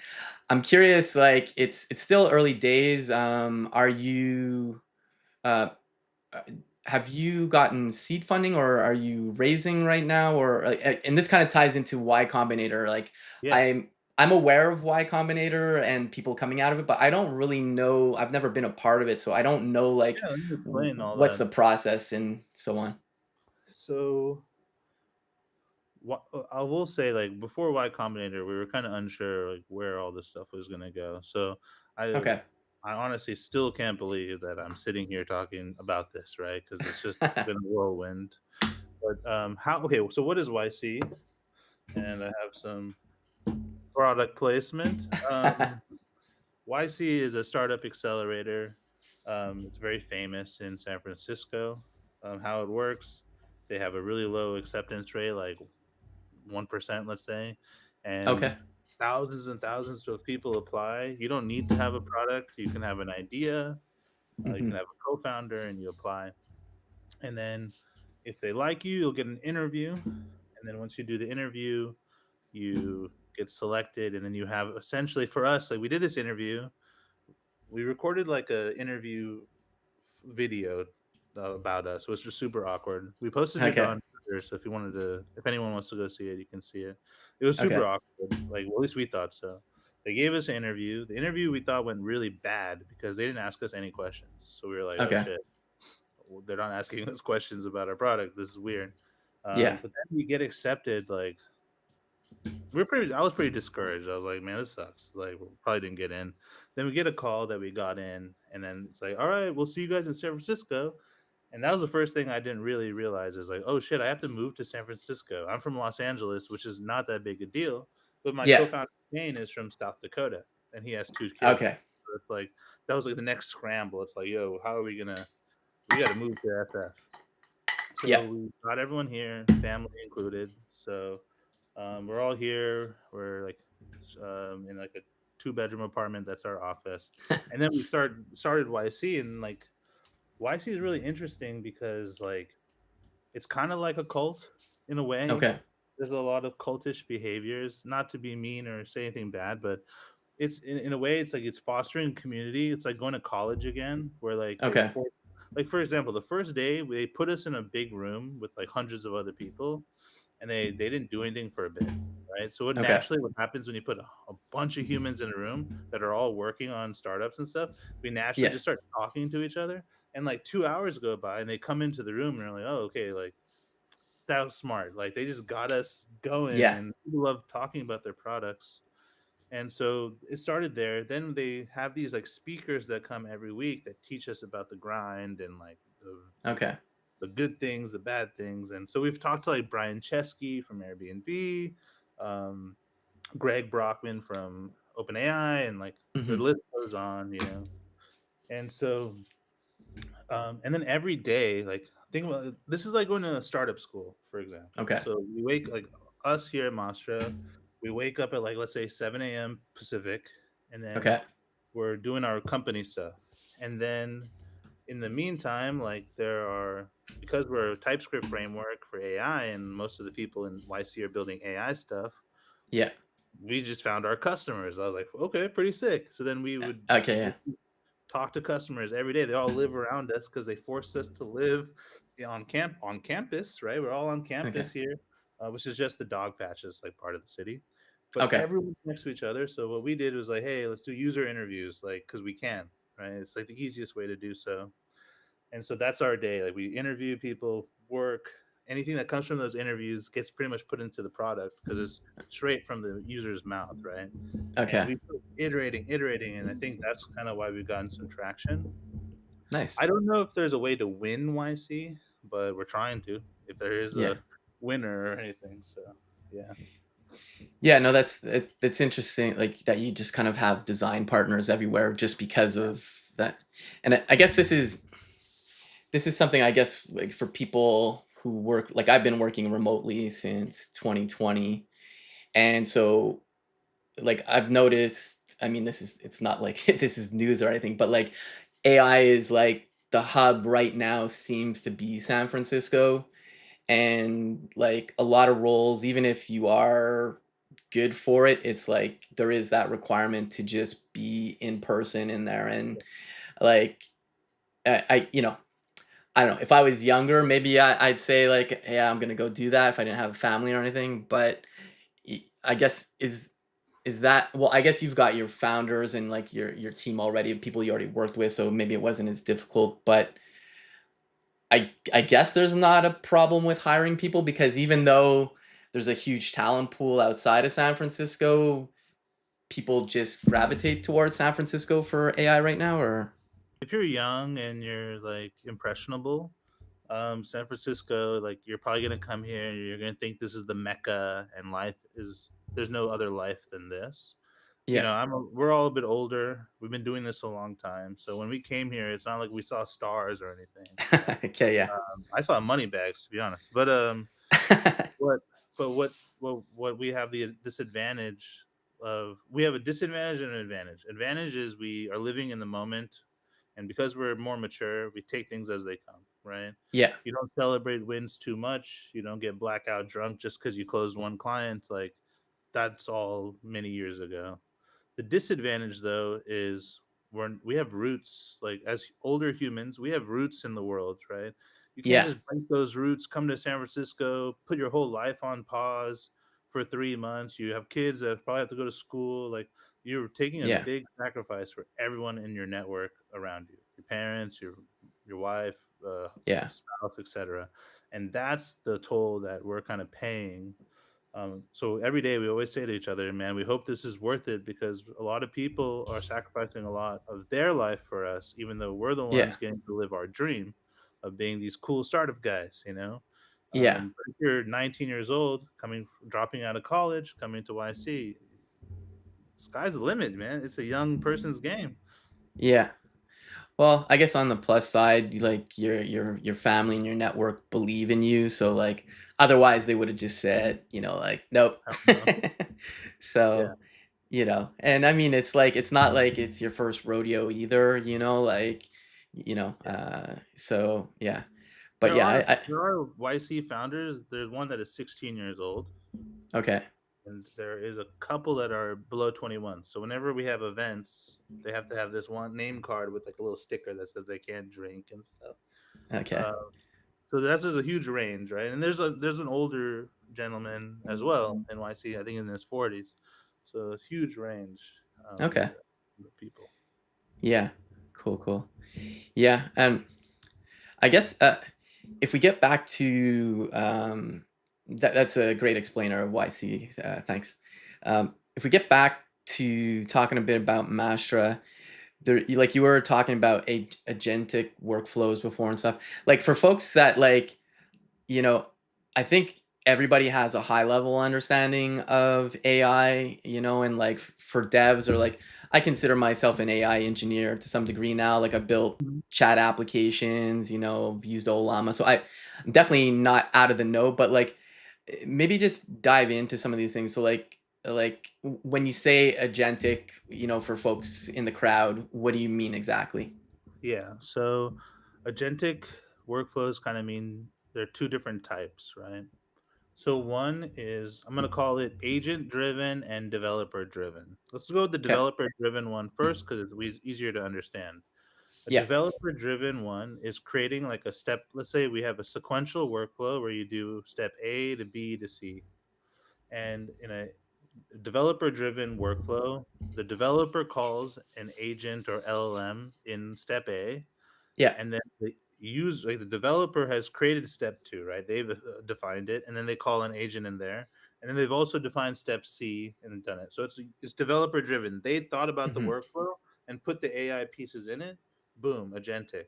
B: I'm curious, like it's still early days. Are you uh, uh, have you gotten seed funding, or are you raising right now, or and this kind of ties into Y Combinator. Like
A: Yeah.
B: I'm aware of Y Combinator and people coming out of it, but I don't really know. I've never been a part of it, so I don't know like
A: Yeah, let me explain all
B: what's
A: that.
B: the process and so on.
A: So I will say, like, before Y Combinator, we were kinda unsure, like, where all this stuff was gonna go, so I
B: Okay.
A: I honestly still can't believe that I'm sitting here talking about this, right? Because it's just been a whirlwind, but, how okay, so what is YC? And I have some product placement. YC is a startup accelerator. It's very famous in San Francisco. How it works, they have a really low acceptance rate, like 1%, let's say,
B: Okay.
A: and thousands and thousands of people apply. You don't need to have a product. You can have an idea. You can
B: Mhm.
A: have a co-founder, and you apply. And then, if they like you, you'll get an interview. And then once you do the interview, you get selected, and then you have essentially for us, like we did this interview, we recorded like a interview video about us, which was super awkward. We posted it
B: Okay.
A: on Twitter, so if you wanted to, if anyone wants to go see it, you can see it. It was super
B: Okay.
A: awkward. Like, well, at least we thought so. They gave us an interview. The interview we thought went really bad because they didn't ask us any questions. So we were like, oh
B: Okay.
A: shit, well, they're not asking us questions about our product. This is weird.
B: Yeah.
A: But then we get accepted. Like, we're pretty. I was pretty discouraged. I was like, "Man, this sucks." Like, we probably didn't get in. Then we get a call that we got in, and then it's like, "All right, we'll see you guys in San Francisco." And that was the first thing I didn't really realize is like, "Oh shit, I have to move to San Francisco." I'm from Los Angeles, which is not that big a deal, but my
B: Yeah.
A: co-founder Kane is from South Dakota, and he has 2 kids.
B: Okay.
A: So it's like that was like the next scramble. It's like, "Yo, how are we gonna? We got to move to SF."
B: Yeah.
A: So we got everyone here, family included. So we're all here. We're like in like a 2 bedroom apartment. That's our office. And then we started YC, and like YC is really interesting because like it's kind of like a cult in a way.
B: Okay.
A: There's a lot of cultish behaviors. Not to be mean or say anything bad, but it's in a way, it's like it's fostering community. It's like going to college again, where like
B: Okay.
A: like for example, the first day they put us in a big room with like hundreds of other people, and they didn't do anything for a bit, right? So
B: Okay.
A: what happens when you put a bunch of humans in a room that are all working on startups and stuff, we naturally
B: Yeah.
A: just start talking to each other, and like 2 hours go by, and they come into the room, and they're like, oh, okay, like that was smart. Like they just got us going,
B: Yeah.
A: and people love talking about their products. And so it started there. Then they have these like speakers that come every week that teach us about the grind and like
B: Okay.
A: the good things, the bad things. And so we've talked to like Brian Chesky from Airbnb, um, Greg Brockman from OpenAI, and like the
B: Mhm.
A: list goes on, And so, and then every day, like think about it, this is like going to a startup school, for example.
B: Okay.
A: So we wake like us here at Mastra, we wake up at like let's say 7 a.m. Pacific, and then
B: Okay.
A: we're doing our company stuff. And then in the meantime, like there are because we're a TypeScript framework for AI and most of the people in YC are building AI stuff,
B: Yeah.
A: we just found our customers. I was like, okay, pretty sick. So then we would
B: Okay, yeah.
A: talk to customers every day. They all live around us because they forced us to live on campus, right? We're all on
B: Okay.
A: campus here, which is just the dog patches, like part of the city. But
B: Okay.
A: everyone's next to each other. So what we did was like, hey, let's do user interviews, like because we can, right? It's like the easiest way to do so. And so that's our day. Like we interview people, work, anything that comes from those interviews gets pretty much put into the product because it's straight from the user's mouth, right? And
B: Okay.
A: we keep iterating, and I think that's kind of why we've gotten some traction.
B: Nice.
A: I don't know if there's a way to win YC, but we're trying to. If there is
B: Yeah.
A: a winner or anything, so yeah,
B: Yeah, no, that's interesting, like, that you just kind of have design partners everywhere just because
A: yeah,
B: of that. And I guess this is something, I guess, like, for people who work like, I've been working remotely since 2020, and so, like, I've noticed, I mean, it's not like this is news or anything, but, like, AI is, like, the hub right now seems to be San Francisco, and like a lot of roles, even if you are good for it, it's like there is that requirement to just be in person in there. And like I I don't know, if I was younger, maybe I'd say like, yeah, I'm gonna go do that if I didn't have a family or anything. But I guess is that, well, I guess you've got your founders and like your team already, people you already worked with, so maybe it wasn't as difficult. But I guess there's not a problem with hiring people, because even though there's a huge talent pool outside of San Francisco, people just gravitate towards San Francisco for AI right now, or
A: if you're young and you're like impressionable, San Francisco, like you're probably gonna come here and you're gonna think this is the mecca and life is there's no other life than this. You
B: Yeah.
A: know, we're all a bit older. We've been doing this a long time. So when we came here, it's not like we saw stars or anything.
B: Okay, yeah.
A: I saw money bags to be honest. What what we have the disadvantage of we have a disadvantage and an advantage. Advantage is we are living in the moment, and because we're more mature, we take things as they come, right?
B: Yeah.
A: You don't celebrate wins too much. You don't get blackout drunk just because you closed one client. Like that's all many years ago. The disadvantage, though, is we have roots. Like as older humans, we have roots in the world, right? You can't
B: Yeah.
A: just break those roots, come to San Francisco, put your whole life on pause for 3 months. You have kids that probably have to go to school. Like you're taking a
B: Yeah.
A: big sacrifice for everyone in your network around you, your parents, your wife,
B: Yeah.
A: spouse, etc. And that's the toll that we're kind of paying. So every day we always say to each other, man, we hope this is worth it because a lot of people are sacrificing a lot of their life for us, even though we're the ones
B: Yeah.
A: getting to live our dream of being these cool startup guys, you know?
B: Yeah.
A: But if you're 19 years old, dropping out of college, coming to YC, sky's the limit, man. It's a young person's game.
B: Yeah. Well, I guess on the plus side, like your family and your network believe in you, so like otherwise they would have just said, like nope.
A: I don't know. Yeah,
B: So, and I mean it's like it's not like it's your first rodeo either, like
A: yeah.
B: so yeah. But yeah, I
A: There are YC founders. There's one that is 16 years old,
B: okay.
A: and there is a couple that are below 21. So whenever we have events, they have to have this one name card with like a little sticker that says they can't drink and stuff.
B: Okay.
A: Uh, so that's just a huge range, right? And there's an older gentleman as well, NYC, I think in his 40s. So a huge range
B: Okay.
A: of people.
B: Yeah. Cool, cool. Yeah, and I guess if we get back to that's a great explainer of YC. Thanks. If we get back to talking a bit about Mastra, like you were talking about agentic workflows before and stuff. Like for folks that you know, I think everybody has a high level understanding of AI, and like for devs or like I consider myself an AI engineer to some degree now. Like I built
A: Mhm.
B: chat applications, I've used Olama. So I'm definitely not out of the know, but like maybe just dive into some of these things. So when you say agentic, for folks in the crowd, what do you mean exactly?
A: Yeah. So agentic workflows kind of mean there are two different types, right? So one is I'm going to call it agent driven and developer driven. Let's go with the
B: Okay.
A: developer driven one first because it's easier to understand. A
B: Yeah.
A: developer driven one is creating like a step. Let's say we have a sequential workflow where you do step A to B to C. And in a developer driven workflow, the developer calls an agent or LLM in step A,
B: Yeah.
A: and then the developer has created step 2, right? They've defined it, and then they call an agent in there, and then they've also defined step C and done it. So it's developer driven. They thought about the
B: Hmm.
A: workflow and put the AI pieces in it. Boom, agentic.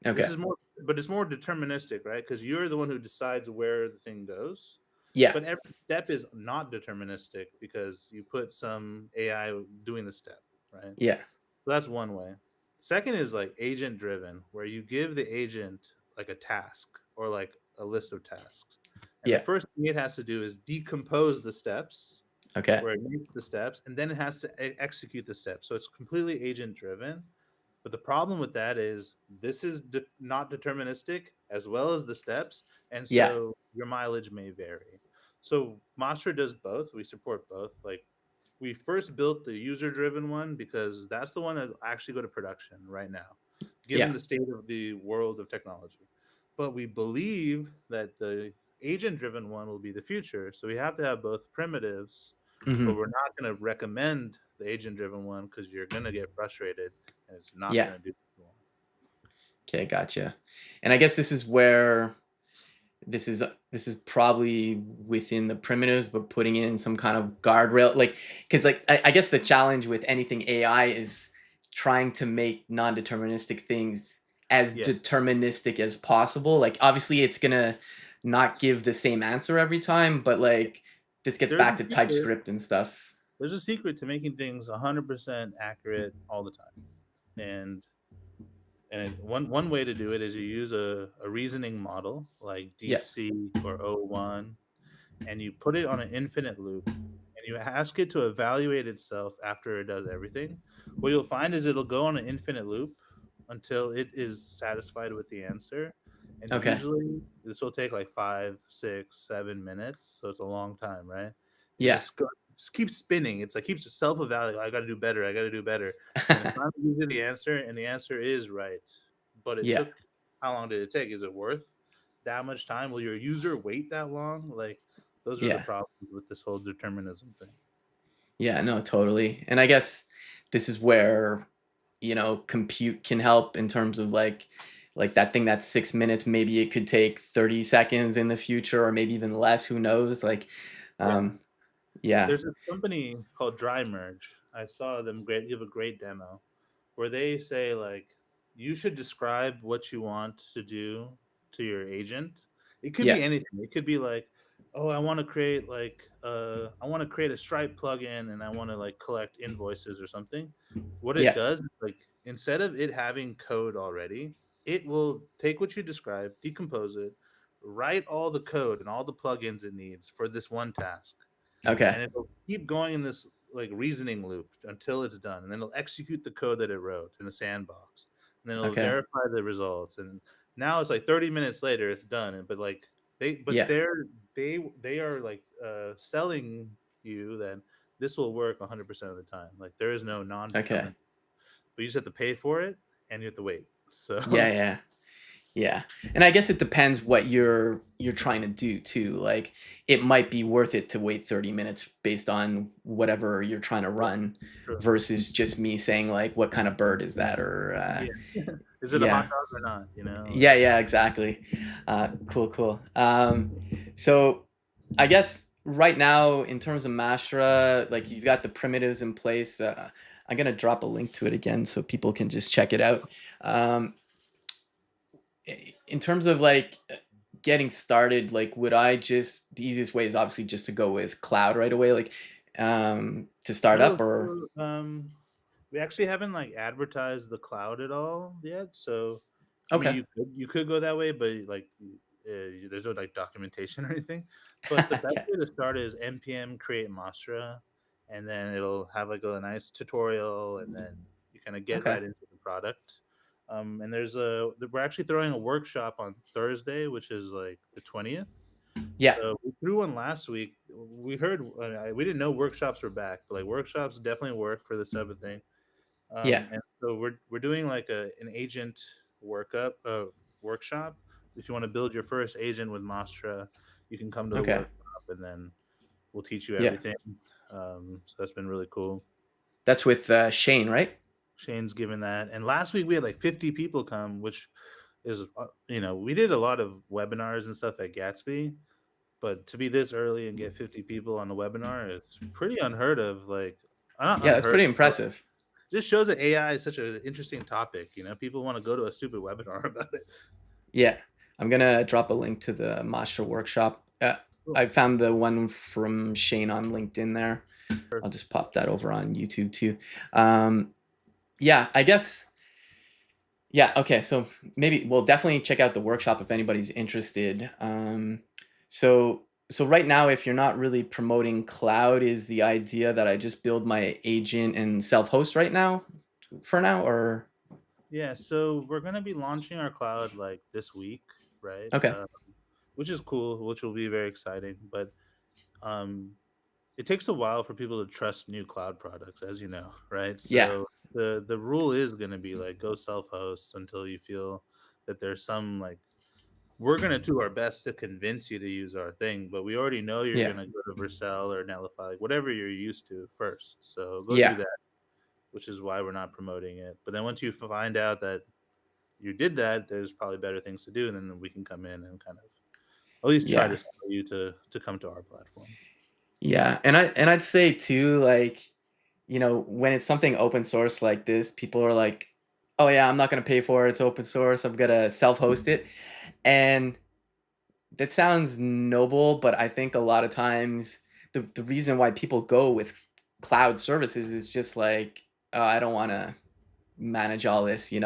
A: This
B: Okay.
A: is more, but it's more deterministic, right? Because you're the one who decides where the thing goes.
B: Yeah.
A: But every step is not deterministic because you put some AI doing the step, right?
B: Yeah.
A: So that's one way. Second is like agent driven, where you give the agent like a task or like a list of tasks. And the
B: Yeah.
A: first thing it has to do is decompose the steps,
B: Okay.
A: where it makes the steps, and then it has to execute the steps. So it's completely agent driven. But the problem with that is this is not deterministic as well as the steps, and
B: Yeah.
A: so your mileage may vary. So Mastra does both. We support both. Like we first built the user driven one because that's the one that actually go to production right now, given
B: Yeah.
A: the state of the world of technology. But we believe that the agent driven one will be the future. So we have to have both primitives, but
B: Mhm.
A: we're not going to recommend the agent driven one because you're going to get frustrated and it's not
B: Yeah.
A: going to do what you want.
B: Okay, gotcha. And I guess this is where this is probably within the primitives, but putting in some kind of guardrail, like because like I guess the challenge with anything AI is trying to make non-deterministic things as
A: Yeah,
B: deterministic as possible. Like, obviously, it's gonna not give the same answer every time, but like this gets
A: there's
B: back
A: a
B: to
A: secret.
B: TypeScript and stuff.
A: There's a secret to making things 100% accurate all the time, and one way to do it is you use a reasoning model like
B: Yeah.
A: DeepSeek or O1, and you put it on an infinite loop, and you ask it to evaluate itself after it does everything. What you'll find is it'll go on an infinite loop until it is satisfied with the answer. And
B: Okay.
A: usually this will take like 5, 6, 7 minutes. So it's a long time, right? It
B: Yeah.
A: just keeps spinning. It's like keeps self-evaluating. I gotta do better. I gotta do better. And it finally gives you the answer, and the answer is right. But it
B: Yeah.
A: took how long did it take? Is it worth that much time? Will your user wait that long? Like those are the
B: Yeah.
A: problems with this whole determinism thing.
B: Yeah, no, totally. And I guess this is where, compute can help in terms of like that thing that's 6 minutes, maybe it could take 30 seconds in the future or maybe even less, who knows? Like,
A: Yeah.
B: um, yeah.
A: There's a company called Dry Merge. I saw them give a great demo where they say like you should describe what you want to do to your agent. It could
B: Yeah.
A: be anything. It could be like, oh, I want to create a Stripe plugin and I want to like collect invoices or something. What it
B: Yeah.
A: does is like instead of it having code already, it will take what you describe, decompose it, write all the code and all the plugins it needs for this one task,
B: Okay.
A: and it'll keep going in this like reasoning loop until it's done, and then it'll execute the code that it wrote in a sandbox, and then it'll
B: Okay.
A: verify the results. And now it's like 30 minutes later, it's done. But like
B: Yeah.
A: they are like selling you that this will work 100% of the time. Like there is no
B: Okay.
A: non-determined, but you just have to pay for it and you have to wait.
B: Yeah,
A: So
B: yeah. Yeah. And I guess it depends what you're trying to do too. Like, it might be worth it to wait 30 minutes based on whatever you're trying to
A: yeah,
B: run
A: true.
B: versus just me saying like, what kind of bird is that? Or
A: Yeah. Is it a hot
B: yeah.
A: dog or not?
B: Yeah, yeah, exactly. Cool, cool. So I guess right now, in terms of Mastra, like you've got the primitives in place. I'm gonna drop a link to it again so people can just check it out. Um, in terms of like getting started, like would I just the easiest way is obviously just to go with cloud right away, like to start
A: No,
B: up or
A: so, we actually haven't like advertised the cloud at all yet. So, I mean,
B: okay.
A: you could go that way, but like, there's no like documentation or anything. But the best
B: Okay.
A: way to start is npm create Mastra, and then it'll have like a nice tutorial, and then you kind of get
B: Okay.
A: right into the product. And we're actually throwing a workshop on Thursday, which is like the 20th.
B: Yeah.
A: So we threw one last week. We heard we didn't know workshops were back, but like workshops definitely work for this type of thing.
B: Yeah.
A: And so we're doing like an agent workshop. If you want to build your first agent with Mastra, you can come to the
B: Okay.
A: workshop, and then we'll teach you
B: Yeah.
A: everything. So that's been really cool.
B: That's with Shane, right?
A: Shane's given that, and last week we had like 50 people come, which is we did a lot of webinars and stuff at Gatsby. But to be this early and get 50 people on the webinar is pretty unheard of. Like, not
B: Yeah, that's
A: unheard
B: pretty
A: of, but
B: impressive.
A: just shows that AI is such an interesting topic. People want to go to a stupid webinar about it.
B: Yeah. I'm gonna drop a link to the Masha workshop.
A: Cool.
B: I found the one from Shane on LinkedIn there. I'll
A: Perfect.
B: just pop that over on YouTube too. Um, yeah, I guess. Yeah, okay. So maybe we'll definitely check out the workshop if anybody's interested. So right now, if you're not really promoting cloud, is the idea that I just build my agent and self-host right now, for now, or
A: Yeah, so we're gonna be launching our cloud like this week, right?
B: okay,
A: Which is cool, which will be very exciting. But um, it takes a while for people to trust new cloud products, as you know, right?
B: yeah,
A: So the rule is gonna be like go self-host until you feel that there's some like we're gonna do our best to convince you to use our thing, but we already know you're
B: yeah,
A: gonna go to Vercel or Netlify, like whatever you're used to first. So go do
B: yeah,
A: that, which is why we're not promoting it. But then once you find out that you did that, there's probably better things to do, and then we can come in and kind of at least try
B: yeah,
A: to sell you to come to our platform.
B: yeah. And I'd say too, like when it's something open source like this, people are like "Oh yeah, I'm not gonna pay for it. It's open source. I'm gonna self-host it." And that sounds noble, but I think a lot of times the reason why people go with cloud services is just like, "Oh, I don't wanna manage all this,"
A: Yeah,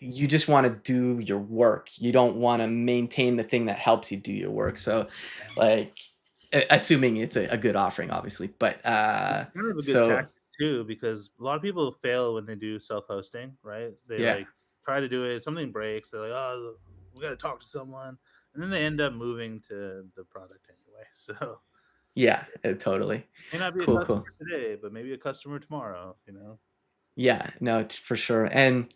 B: you just want to do your work. You don't want to maintain the thing that helps you do your work. So like assuming it's a good offering obviously, but
A: it's kind of a good
B: so
A: tactic too because a lot of people fail when they do self-hosting, right? They,
B: yeah.
A: like, try to do it, something breaks, they're like, "Oh, we gotta talk to someone," and then they end up moving to the product anyway, so
B: Yeah, totally.
A: may not be a
B: Cool,
A: customer
B: cool.
A: today, but maybe a customer tomorrow, you know?
B: Yeah, no, for sure. And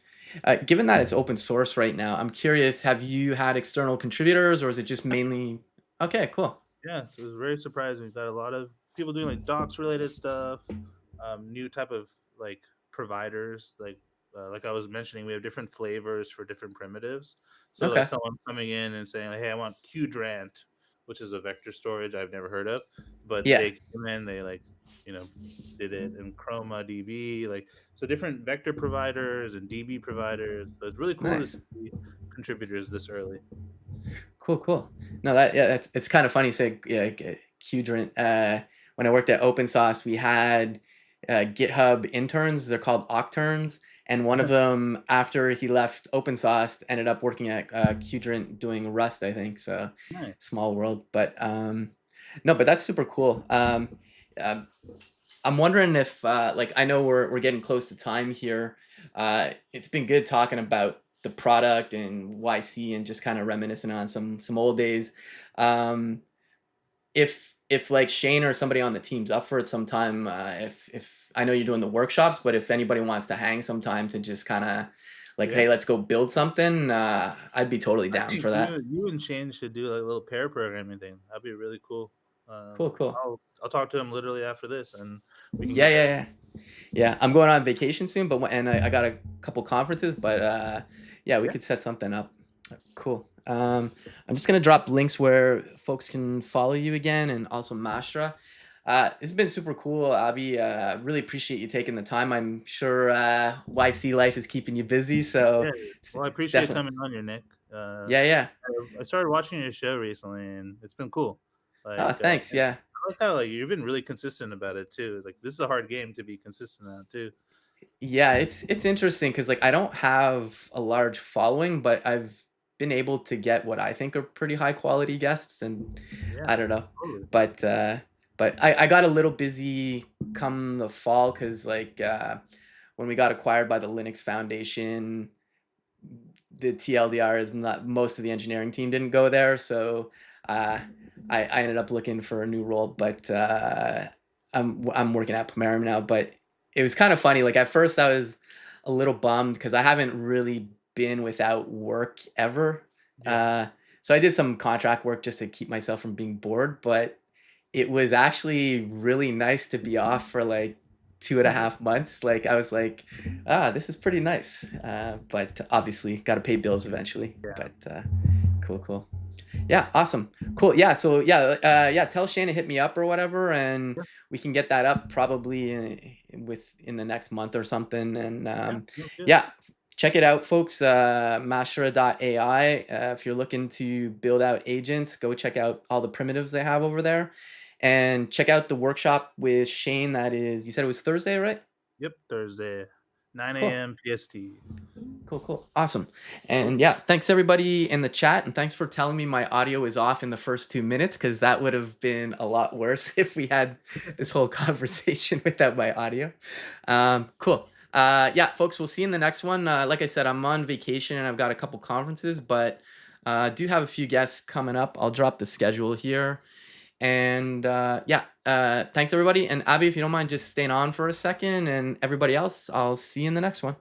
B: given that it's open source right now, I'm curious, have you had external contributors or is it just mainly okay, cool.
A: Yeah, so it was very surprising. We've got a lot of people doing, like, docs related stuff, new type of, like, providers, like I was mentioning, we have different flavors for different primitives. So, like,
B: Okay.
A: someone coming in and saying, like, "Hey, I want qdrant," which is a vector storage I've never heard of, but
B: Yeah,
A: they came in, they, like, you know, did it in Chroma DB, like, so different vector providers and DB providers. So it's really cool to
B: nice.
A: see contributors this early.
B: Cool, cool. No, that yeah, that's it's kind of funny. Say, yeah, Qdrant. When I worked at OpenSauce, we had GitHub interns. They're called Octerns, and one of them, after he left OpenSauce, ended up working at Qdrant doing Rust, I think. So,
A: Nice.
B: small world. But no, but that's super cool. Um, I'm wondering if, like, I know we're getting close to time here. It's been good talking about the product and YC and just kind of reminiscing on some old days. Um, if like Shane or somebody on the team's up for it sometime, if I know you're doing the workshops, but if anybody wants to hang sometime to just kind of like,
A: Yeah.
B: hey, let's go build something, I'd be totally
A: I
B: down
A: think
B: for that.
A: you and Shane should do, like, a little pair programming thing. That'd be really cool.
B: Cool, cool.
A: I'll talk to him literally after this, and we can
B: Yeah,
A: get
B: yeah,
A: that.
B: yeah. Yeah, I'm going on vacation soon, but and I got a couple conferences, but yeah, we
A: Yeah,
B: could set something up. Cool. I'm just gonna drop links where folks can follow you again, and also Mastra. It's been super cool, Abhi. Really appreciate you taking the time. I'm sure YC life is keeping you busy,
A: yeah.
B: so
A: Well, I
B: it's
A: appreciate
B: definitely
A: coming on here, Nick.
B: yeah, yeah.
A: I started watching your show recently, and it's been cool.
B: Oh, thanks.
A: And
B: Yeah,
A: I like how, like, you've been really consistent about it too. Like, this is a hard game to be consistent at too.
B: yeah, it's interesting because like I don't have a large following, but I've been able to get what I think are pretty high quality guests, and
A: Yeah,
B: I don't know,
A: totally.
B: but I got a little busy come the fall because like when we got acquired by the Linux Foundation, the TLDR is not most of the engineering team didn't go there, so uh, I ended up looking for a new role. But I'm working at Pomerium now. But it was kind of funny. Like at first, I was a little bummed because I haven't really been without work ever.
A: Yeah.
B: Uh, so I did some contract work just to keep myself from being bored. But it was actually really nice to be off for like 2.5 months. Like I was like, this is pretty nice. But obviously, got to pay bills eventually.
A: Yeah.
B: But cool, cool. Yeah, awesome, cool. Yeah, so yeah, yeah. Tell Shane to hit me up or whatever, and
A: Yeah.
B: we can get that up probably in the next month or something. And
A: Yeah. Sounds good.
B: yeah, check it out, folks. Mastra.ai. If you're looking to build out agents, go check out all the primitives they have over there, and check out the workshop with Shane. That is, you said it was Thursday, right?
A: Yep. Thursday, 9
B: Cool.
A: a.m. PST.
B: Cool, cool. Awesome.
A: Cool.
B: And yeah, thanks everybody in the chat. And thanks for telling me my audio is off in the first 2 minutes because that would have been a lot worse if we had this whole conversation without my audio. Cool. Yeah, folks, we'll see you in the next one. Like I said, I'm on vacation and I've got a couple conferences, but do have a few guests coming up. I'll drop the schedule here. And yeah, thanks everybody. And Abby, if you don't mind just staying on for a second, and everybody else, I'll see you in the next one.